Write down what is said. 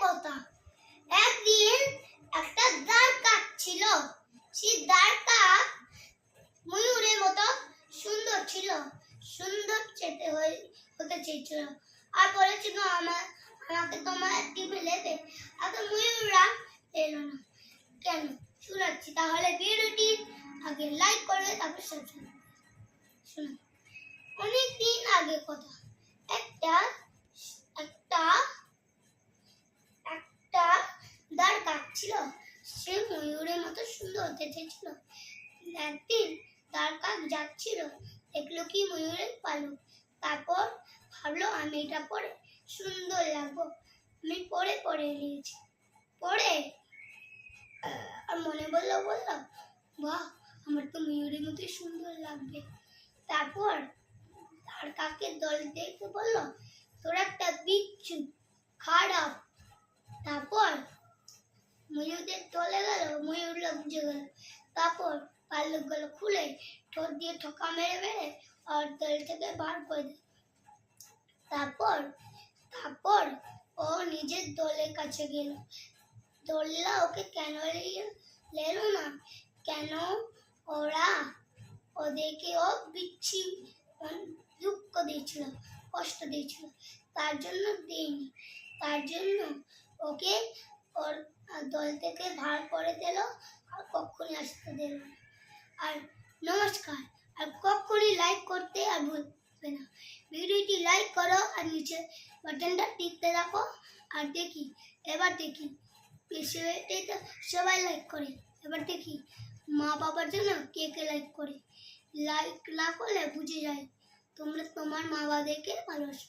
কথা। একদিন একটা দাঁড় কাক ছিল। সেই দাঁড় কাক ময়ূরের মতো সুন্দর ছিল। সুন্দর হতে চেয়েছিল আর বলেছিল আমাকে তোমার টিপে নেবে। আগে ময়ূররা এলো না কেন, শোনাচ্ছি তাহলে। ভিডিওটি আগে লাইক করে তারপর সাবস্ক্রাইব শুনুন। অনেক দিন আগে কথা। একটা একটা একটা দাঁড় কাক ছিল। সে ময়ূরের মতো সুন্দর হতে চেয়েছিল। একদিন দাঁড় কাক যাচ্ছিল, দেখলো কি ময়ূরের পালক। তারপর ভাবলো আমি এটা পরে সুন্দর লাগবো, আমি পরে নিয়েছি। পরে আর মনে বললো বাহ, আমার তো ময়ূরের মতো সুন্দর লাগবে। তারপর দাঁড় কাকের দল দেখতে বললো তোরা একটা বিচ্ছু, খারাপ। তারপর ময়ূরদের দলে গেল, ময়ূররা বুঝে গেল। তারপর পালকগুলো খুলে ঠোঁট দিয়ে ঠোকা মেরে আর দল থেকে বার করে দিল। তারপর ও নিজের দলের কাছে গেল। দলরা ওকে কেন এলো না, কেন ওরা ওদেরকে বিচ্ছি দুঃখ দিয়েছিল, কষ্ট দিয়েছিল, তার জন্য দেয়নি। তার জন্য ওকে ওর দল থেকে ভার করে দিল আর কখনই আসতে দিল না। আর নমস্কার, আর কখনই লাইক করতে আর ভুলবে না। ভিডিওটি লাইক করো আর নিচে বাটনটা টিপতে রাখো। আর এবার দেখি সবাই লাইক করে। এবার দেখি মা বাবার জন্য কে কে লাইক করে। লাইক না করলে বুঝে যায় তোমরা তোমার মা বাবাদেরকে ভালোবাসো।